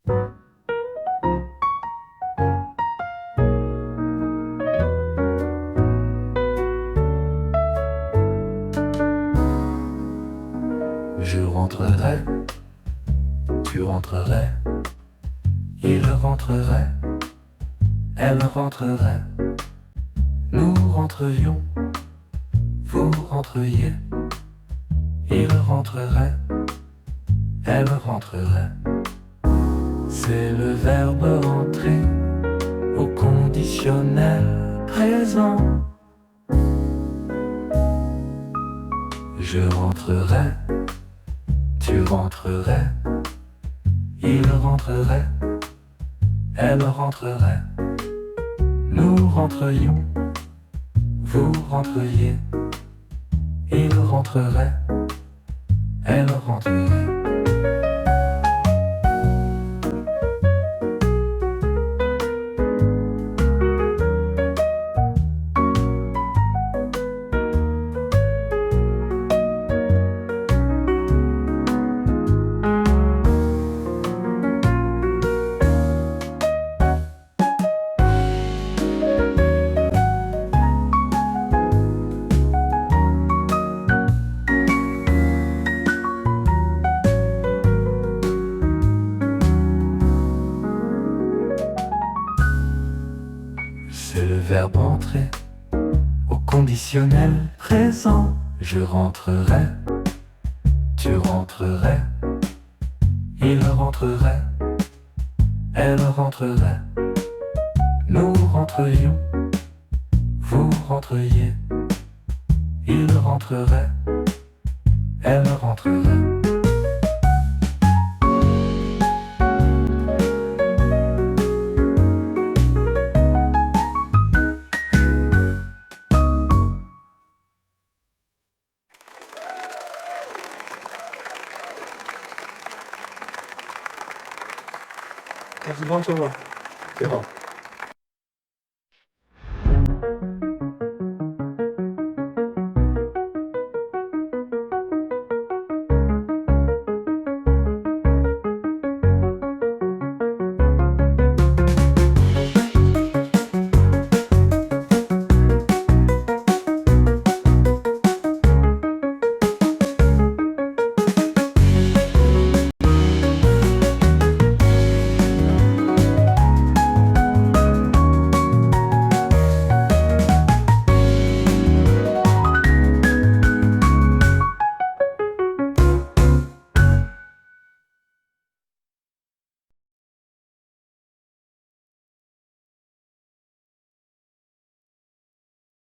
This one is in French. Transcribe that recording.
Je rentrerai, tu rentrerais, il rentrerait, elle rentrerait, nous rentrerions, vous rentriez, il rentrerait, elle rentrerait. C'est le verbe entrer au conditionnel présent. Je rentrerai, tu rentrerais, il rentrerait, elle rentrerait, nous rentrerions, vous rentriez, il rentrerait, elle rentrerait. C'est le verbe entrer au conditionnel présent. Je rentrerai, tu rentrerais, il rentrerait, elle rentrerait, nous rentrerions, vous rentriez, il rentrerait, elle rentrerait. C'est bon, ça va. C'est bon.